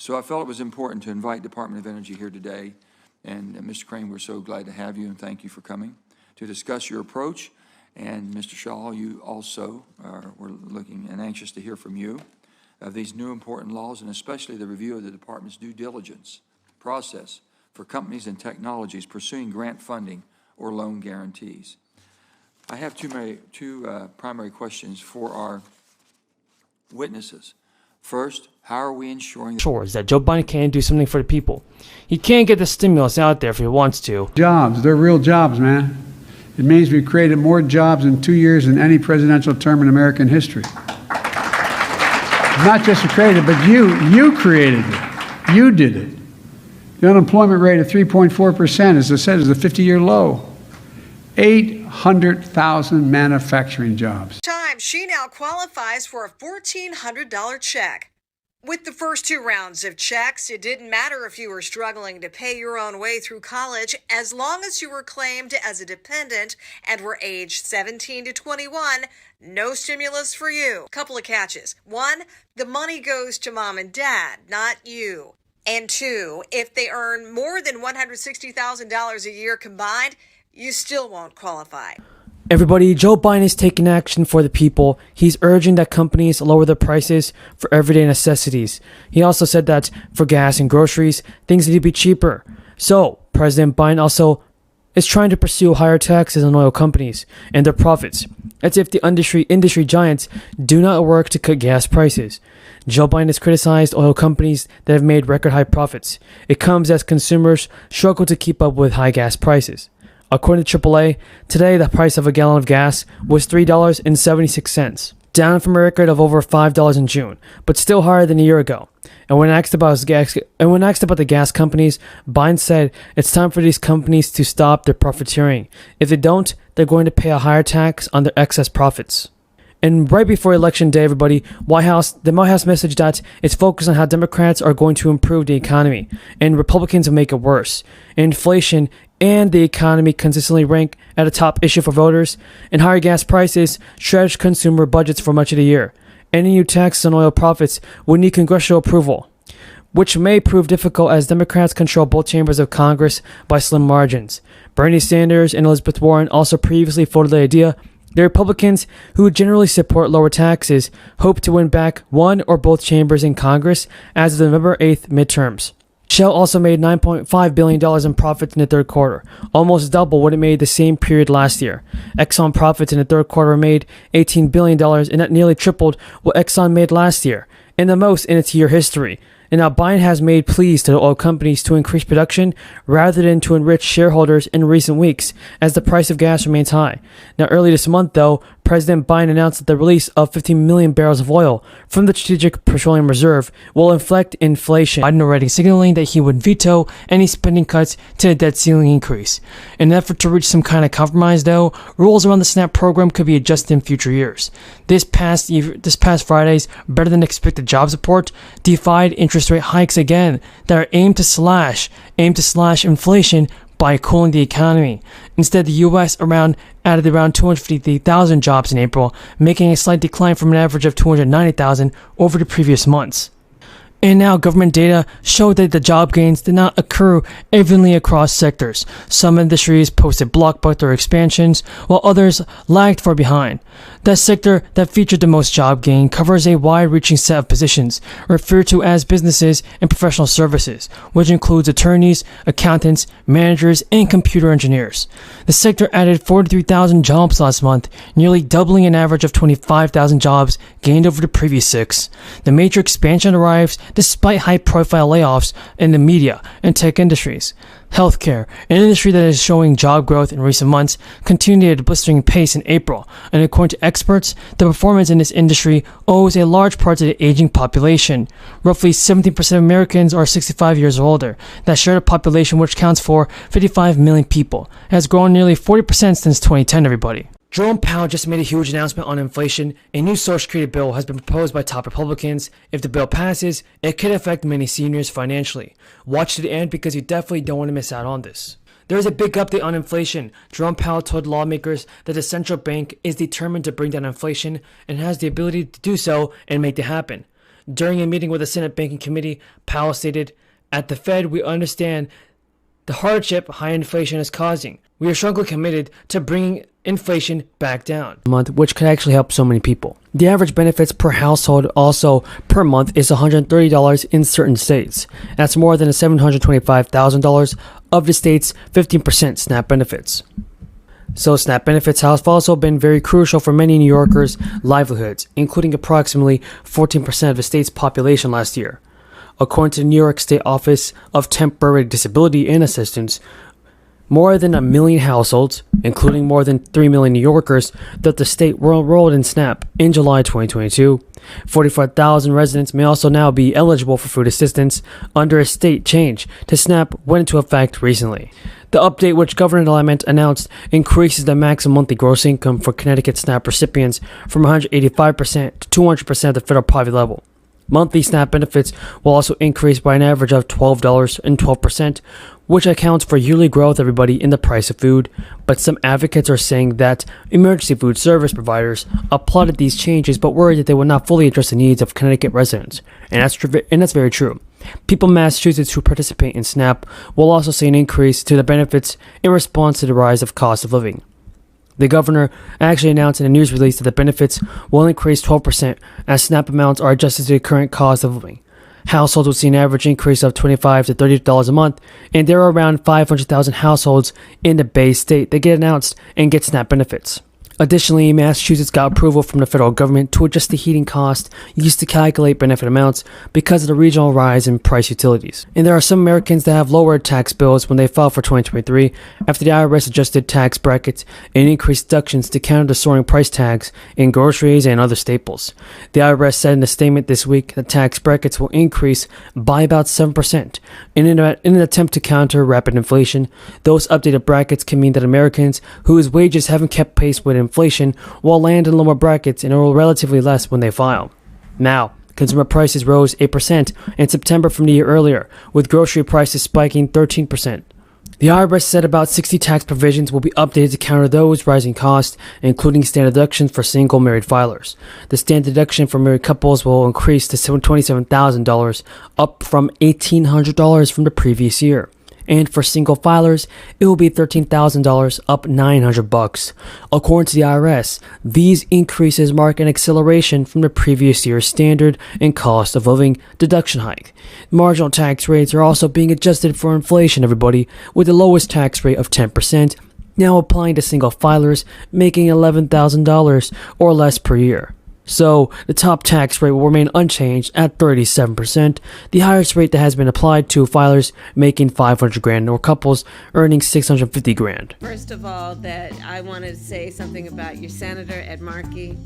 So I felt it was important to invite Department of Energy here today. And Mr. Crane, we're so glad to have you, and thank you for coming to discuss your approach. And Mr. Shaw, you also we're looking and anxious to hear from you of these new important laws, and especially the review of the department's due diligence process for companies and technologies pursuing grant funding or loan guarantees. I have two primary questions for our witnesses. First, how are we ensuring that Joe Biden can't do something for the people? He can't get the stimulus out there if he wants to. Jobs, they're real jobs, man. It means we've created more jobs in 2 years than any presidential term in American history. Not just created, but you created it. You did it. The unemployment rate of 3.4%, as I said, is a 50-year low. 800,000 manufacturing jobs. She now qualifies for a $1,400 check. With the first two rounds of checks, it didn't matter if you were struggling to pay your own way through college, as long as you were claimed as a dependent and were aged 17 to 21, no stimulus for you. Couple of catches. One, the money goes to mom and dad, not you. And two, if they earn more than $160,000 a year combined, you still won't qualify. Everybody, Joe Biden is taking action for the people. He's urging that companies lower the prices for everyday necessities. He also said that for gas and groceries, things need to be cheaper. So, President Biden also is trying to pursue higher taxes on oil companies and their profits, as if the industry giants do not work to cut gas prices. Joe Biden has criticized oil companies that have made record high profits. It comes as consumers struggle to keep up with high gas prices. According to AAA, today the price of a gallon of gas was $3.76, down from a record of over $5 in June, but still higher than a year ago. And when asked about the gas companies, Biden said it's time for these companies to stop their profiteering. If they don't, they're going to pay a higher tax on their excess profits. And right before Election Day, everybody, the White House messaged that it's focused on how Democrats are going to improve the economy and Republicans will make it worse. Inflation and the economy consistently rank at a top issue for voters, and higher gas prices stretched consumer budgets for much of the year. Any new taxes on oil profits would need congressional approval, which may prove difficult as Democrats control both chambers of Congress by slim margins. Bernie Sanders and Elizabeth Warren also previously floated the idea. The Republicans, who generally support lower taxes, hope to win back one or both chambers in Congress as of the November 8th midterms. Shell also made $9.5 billion in profits in the third quarter, almost double what it made the same period last year. Exxon profits in the third quarter made $18 billion, and that nearly tripled what Exxon made last year, and the most in its year history. And now Biden has made pleas to the oil companies to increase production rather than to enrich shareholders in recent weeks, as the price of gas remains high. Now, early this month, though, President Biden announced that the release of 15 million barrels of oil from the Strategic Petroleum Reserve will inflect inflation. Biden already signaling that he would veto any spending cuts to the debt ceiling increase. In an effort to reach some kind of compromise, though, rules around the SNAP program could be adjusted in future years. This past Friday's better-than-expected jobs report defied interest rate hikes again that are aimed to slash inflation by cooling the economy. Instead, the U.S. added around 253,000 jobs in April, making a slight decline from an average of 290,000 over the previous months. And now government data showed that the job gains did not occur evenly across sectors. Some industries posted blockbuster expansions, while others lagged far behind. The sector that featured the most job gain covers a wide-reaching set of positions, referred to as businesses and professional services, which includes attorneys, accountants, managers, and computer engineers. The sector added 43,000 jobs last month, nearly doubling an average of 25,000 jobs gained over the previous 6. The major expansion arrives despite high-profile layoffs in the media and tech industries. Healthcare, an industry that is showing job growth in recent months, continued at a blistering pace in April, and according to experts, the performance in this industry owes a large part to the aging population. Roughly 17% of Americans are 65 years or older. That share of population, which counts for 55 million people, has grown nearly 40% since 2010, everybody. Jerome Powell just made a huge announcement on inflation. A new Social Security bill has been proposed by top Republicans. If the bill passes, it could affect many seniors financially. Watch to the end because you definitely don't want to miss out on this. There is a big update on inflation. Jerome Powell told lawmakers that the central bank is determined to bring down inflation and has the ability to do so and make it happen. During a meeting with the Senate Banking Committee, Powell stated, "At the Fed, we understand the hardship high inflation is causing. We are strongly committed to bringing inflation back down," which could actually help so many people. The average benefits per household also per month is $130 in certain states. That's more than $725,000 of the state's 15% SNAP benefits. So SNAP benefits have also been very crucial for many New Yorkers' livelihoods, including approximately 14% of the state's population last year. According to the New York State Office of Temporary Disability and Assistance, more than 1 million households, including more than 3 million New Yorkers, that the state were enrolled in SNAP in July 2022. 44,000 residents may also now be eligible for food assistance under a state change to SNAP went into effect recently. The update, which Governor Lamont announced, increases the maximum monthly gross income for Connecticut SNAP recipients from 185% to 200% of the federal poverty level. Monthly SNAP benefits will also increase by an average of $12.12%, which accounts for yearly growth, everybody, in the price of food. But some advocates are saying that emergency food service providers applauded these changes but worried that they would not fully address the needs of Connecticut residents. And that's very true. People in Massachusetts who participate in SNAP will also see an increase to the benefits in response to the rise of cost of living. The governor actually announced in a news release that the benefits will increase 12% as SNAP amounts are adjusted to the current cost of living. Households will see an average increase of $25 to $30 a month, and there are around 500,000 households in the Bay State that get announced and get SNAP benefits. Additionally, Massachusetts got approval from the federal government to adjust the heating cost used to calculate benefit amounts because of the regional rise in price utilities. And there are some Americans that have lowered tax bills when they filed for 2023 after the IRS adjusted tax brackets and increased deductions to counter the soaring price tags in groceries and other staples. The IRS said in a statement this week that tax brackets will increase by about 7%. In an attempt to counter rapid inflation, those updated brackets can mean that Americans whose wages haven't kept pace with inflation will land in lower brackets and earn relatively less when they file. Now, consumer prices rose 8% in September from the year earlier, with grocery prices spiking 13%. The IRS said about 60 tax provisions will be updated to counter those rising costs, including standard deductions for single married filers. The standard deduction for married couples will increase to $27,000, up from $1,800 from the previous year. And for single filers, it will be $13,000, up $900. According to the IRS, these increases mark an acceleration from the previous year's standard and cost of living deduction hike. Marginal tax rates are also being adjusted for inflation, everybody, with the lowest tax rate of 10% now applying to single filers making $11,000 or less per year. So, the top tax rate will remain unchanged at 37%, the highest rate that has been applied to filers making $500,000 or couples earning $650,000. First of all, that I wanted to say something about your Senator Ed Markey.